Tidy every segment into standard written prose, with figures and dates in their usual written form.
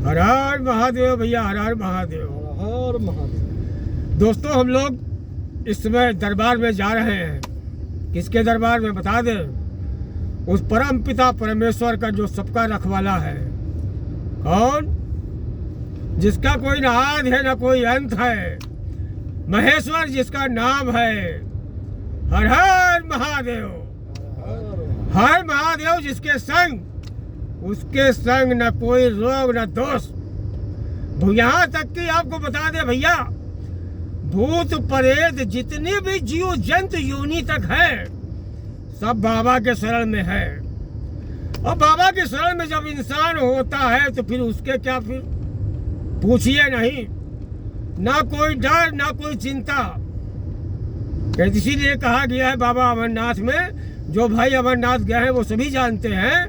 हर हर महादेव भैया, हर हर महादेव। हर महादेव। दोस्तों, हम लोग इस समय दरबार में जा रहे हैं। किसके दरबार में बता दें? उस परम पिता परमेश्वर का जो सबका रखवाला है। कौन? जिसका कोई न आदि है न कोई अंत है, महेश्वर जिसका नाम है। हर हर महादेव। हर महादेव जिसके संग, उसके संग न कोई रोग न दोष। यहाँ तक कि आपको बता दे भैया, भूत प्रेत जितने भी जीव जंतु योनि तक है, सब बाबा के शरण में है। और बाबा के शरण में जब इंसान होता है तो फिर उसके क्या, फिर पूछिए नहीं, ना कोई डर ना कोई चिंता। इसीलिए कहा गया है बाबा अमरनाथ में, जो भाई अमरनाथ गए हैं वो सभी जानते हैं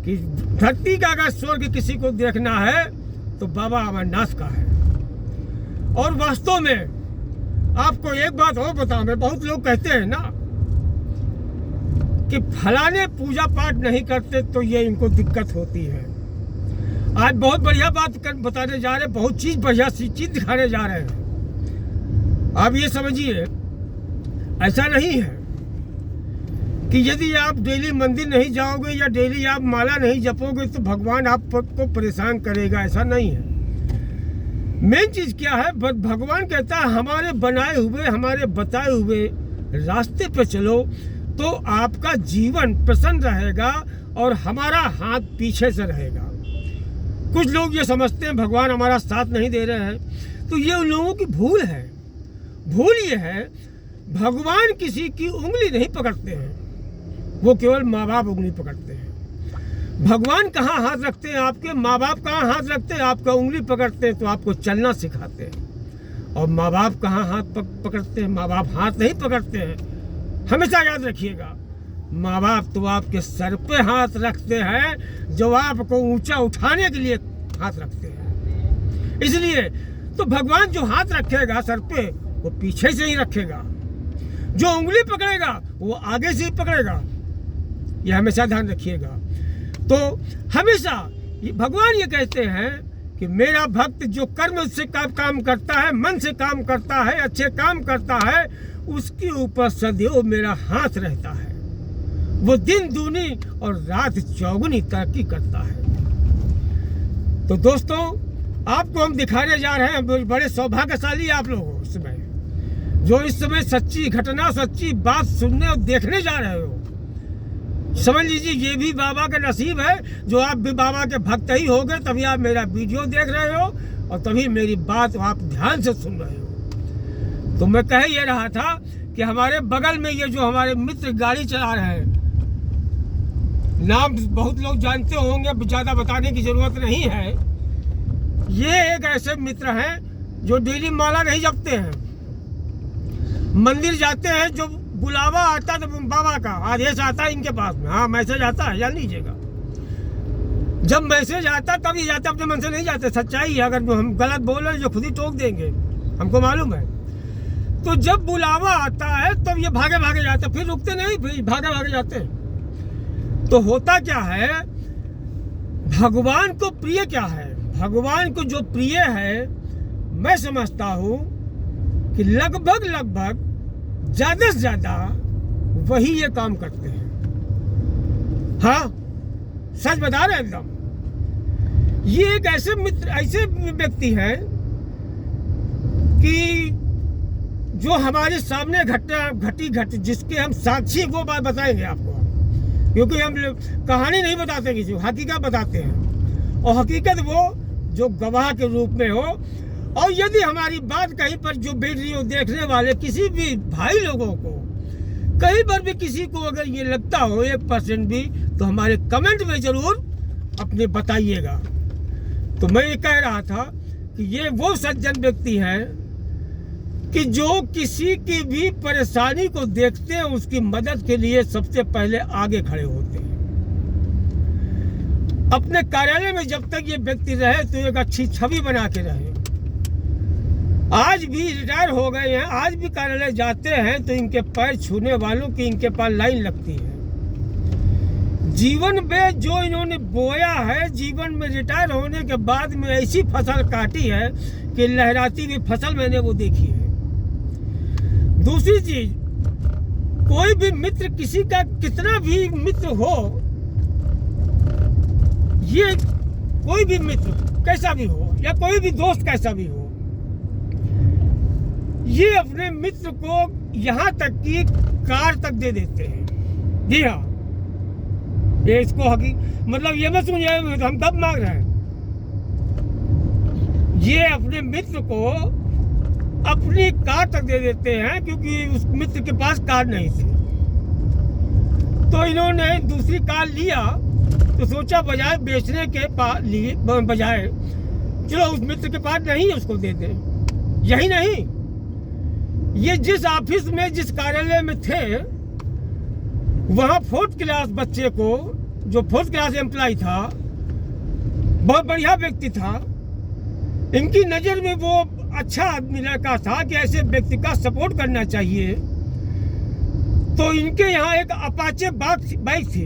कि धरती का अगर स्वर्ग किसी को देखना है तो बाबा अमरनाथ का है। और वास्तव में आपको एक बात और बताऊं, मैं बहुत लोग कहते हैं ना कि फलाने पूजा पाठ नहीं करते तो ये इनको दिक्कत होती है। आज बहुत बढ़िया बात बताने जा रहे हैं, बहुत चीज बढ़िया सी चीज दिखाने जा रहे हैं। आप ये समझिए, ऐसा नहीं है कि यदि आप डेली मंदिर नहीं जाओगे या डेली आप माला नहीं जपोगे तो भगवान आपको परेशान करेगा, ऐसा नहीं है। मेन चीज क्या है, भगवान कहता है हमारे बनाए हुए, हमारे बताए हुए रास्ते पे चलो तो आपका जीवन प्रसन्न रहेगा और हमारा हाथ पीछे से रहेगा। कुछ लोग ये समझते हैं भगवान हमारा साथ नहीं दे रहे हैं, तो ये उन लोगों की भूल है। भूल ये है, भगवान किसी की उंगली नहीं पकड़ते हैं, वो केवल माँ बाप उंगली पकड़ते हैं। भगवान कहाँ हाथ रखते हैं? आपके माँ बाप कहाँ हाथ रखते हैं? आपका उंगली पकड़ते हैं तो आपको चलना सिखाते हैं। और माँ बाप कहाँ हाथ पकड़ते हैं? माँ बाप हाथ नहीं पकड़ते हैं। हमेशा याद रखिएगा, माँ बाप तो आपके सर पे हाथ रखते हैं, जो आपको ऊंचा उठाने के लिए हाथ रखते हैं। इसलिए तो भगवान जो हाथ रखेगा सर पे, वो पीछे से ही रखेगा। जो उंगली पकड़ेगा वो आगे से ही पकड़ेगा। ये हमेशा ध्यान रखिएगा। तो हमेशा भगवान ये कहते हैं कि मेरा भक्त जो कर्म से काम करता है, मन से काम करता है, अच्छे काम करता है, उसके ऊपर सदैव मेरा हाथ रहता है। वो दिन दूनी और रात चौगुनी तरक्की करता है। तो दोस्तों, आपको हम दिखाने जा रहे हैं, बड़े सौभाग्यशाली आप लोग हो इस समय, जो इस समय सच्ची घटना, सच्ची बात सुनने और देखने जा रहे हो। समझ लीजिए ये भी बाबा का नसीब है, जो आप भी बाबा के भक्त ही हो गए, तभी आप मेरा वीडियो देख रहे हो और तभी मेरी बात आप ध्यान से सुन रहे हो। तो मैं कह ये रहा था कि हमारे बगल में ये जो हमारे मित्र गाड़ी चला रहे हैं, नाम बहुत लोग जानते होंगे, ज़्यादा बताने की जरूरत नहीं है। ये एक ऐसे मित्र हैं जो डेली माला नहीं जपते हैं, मंदिर जाते हैं, जो बुलावा आता तो बाबा का आदेश आता है इनके पास में, हाँ मैसेज आता है, जान लीजिएगा। जब मैसेज आता तब ये जाते, अपने मन से नहीं जाते, सच्चाई है। अगर हम गलत बोल रहे जो खुद ही टोक देंगे, हमको मालूम है। तो जब बुलावा आता है तब ये भागे भागे जाते, फिर रुकते नहीं, फिर भागे भागे जाते। तो होता क्या है, भगवान को प्रिय क्या है? भगवान को जो प्रिय है, मैं समझता हूँ कि लगभग ज्यादा से ज्यादा वही ये काम करते हैं। हाँ, सच बता रहे एकदम। ये एक ऐसे मित्र, ऐसे व्यक्ति हैं कि जो हमारे सामने घटी जिसके हम साक्षी, वो बात बताएंगे आपको, क्योंकि हम कहानी नहीं बताते किसी को, हकीकत बताते हैं। और हकीकत वो जो गवाह के रूप में हो। और यदि हमारी बात कहीं पर जो वीडियो देखने वाले किसी भी भाई लोगों को, कहीं पर भी किसी को अगर ये लगता हो 1% भी, तो हमारे कमेंट में जरूर अपने बताइएगा। तो मैं ये कह रहा था कि ये वो सज्जन व्यक्ति हैं कि जो किसी की भी परेशानी को देखते हैं, उसकी मदद के लिए सबसे पहले आगे खड़े होते हैं। अपने कार्यालय में जब तक ये व्यक्ति रहे तो एक अच्छी छवि बना के रहे। आज भी रिटायर हो गए हैं, आज भी कार्यालय जाते हैं तो इनके पैर छूने वालों की इनके पास लाइन लगती है। जीवन में जो इन्होंने बोया है, जीवन में रिटायर होने के बाद में ऐसी फसल काटी है कि लहराती हुई फसल मैंने वो देखी है। दूसरी चीज, कोई भी मित्र, किसी का कितना भी मित्र हो, ये कोई भी मित्र कैसा भी हो या कोई भी दोस्त कैसा भी हो, ये अपने मित्र को यहाँ तक कि कार तक दे देते हैं। जी हाँ, ये इसको मतलब ये मत समझिए हम कब मांग रहे हैं। ये अपने मित्र को अपनी कार तक दे देते हैं, क्योंकि उस मित्र के पास कार नहीं थी। तो इन्होंने दूसरी कार लिया, तो सोचा बजाय बेचने के बजाय चलो उस मित्र के पास नहीं है उसको दे दें। यही नहीं, ये जिस ऑफिस में, जिस कार्यालय में थे, वहाँ 4th क्लास बच्चे को, जो 4th क्लास एम्प्लॉय था, बहुत बढ़िया व्यक्ति था, इनकी नज़र में वो अच्छा आदमी लड़का था कि ऐसे व्यक्ति का सपोर्ट करना चाहिए। तो इनके यहाँ एक अपाचे बाइक थी।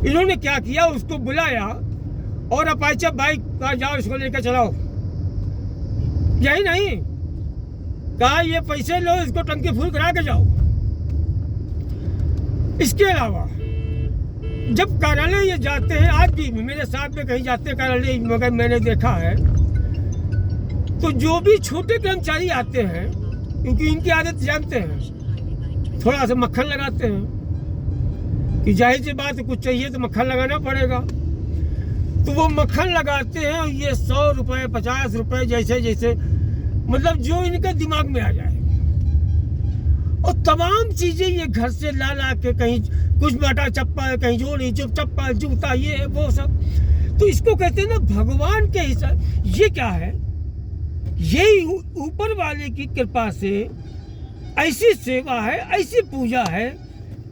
इन्होंने क्या किया, उसको बुलाया और अपाचे बाइक का जाओ इसको लेकर चलाओ। यही नहीं, कहा ये पैसे लो, इसको टंकी फुल करा के जाओ। इसके अलावा जब कार्यालय ये जाते हैं, आज भी मेरे साथ में कहीं जाते हैं कार्यालय, मगर मैंने देखा है तो जो भी छोटे कर्मचारी आते हैं, क्योंकि इनकी आदत जानते हैं, थोड़ा सा मक्खन लगाते हैं कि जाहिर सी बात है कुछ चाहिए तो मक्खन लगाना पड़ेगा। तो वो मक्खन लगाते हैं और ये 100 रुपये 50 रुपये जैसे जैसे मतलब जो इनके दिमाग में आ जाए, और तमाम चीजें ये घर से ला ला के, कहीं कुछ बाटा चप्पल, कहीं जोड़ी चप्पल, जूता, ये वो सब। तो इसको कहते हैं ना भगवान के हिसाब। ये क्या है, यही ऊपर वाले की कृपा से ऐसी सेवा है, ऐसी पूजा है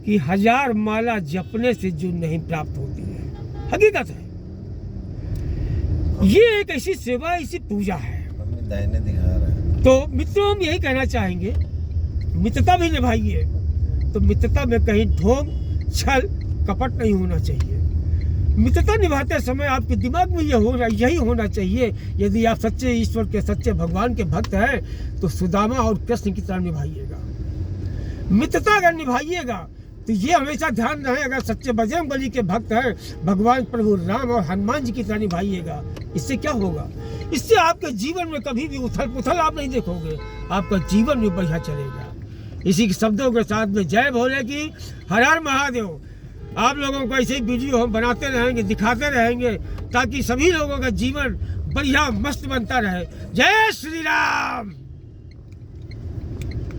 कि 1000 माला जपने से जो नहीं प्राप्त होती है। हकीकत है, ये एक ऐसी सेवा, ऐसी पूजा है। दाहिने दिखा रहा है। तो मित्रों, हम यही कहना चाहेंगे, मित्रता भी निभाइए, तो मित्रता में कहीं ढोंग, छल, कपट नहीं होना चाहिए। मित्रता निभाते समय आपके दिमाग में यही होना चाहिए, यदि आप सच्चे ईश्वर के, सच्चे भगवान के भक्त हैं तो सुदामा और कृष्ण की तरह निभाइएगा। मित्रता अगर निभाइएगा तो ये हमेशा ध्यान रहे, अगर सच्चे बजरंगबली के भक्त हैं, भगवान प्रभु राम और हनुमान जी की तरह निभाइएगा। इससे क्या होगा, इससे आपके जीवन में कभी भी उथल पुथल आप नहीं देखोगे, आपका जीवन भी बढ़िया चलेगा। इसी शब्दों के साथ में जय भोले की, हर हर महादेव। आप लोगों को ऐसे वीडियो हम बनाते रहेंगे, दिखाते रहेंगे, ताकि सभी लोगों का जीवन बढ़िया मस्त बनता रहे। जय श्री राम।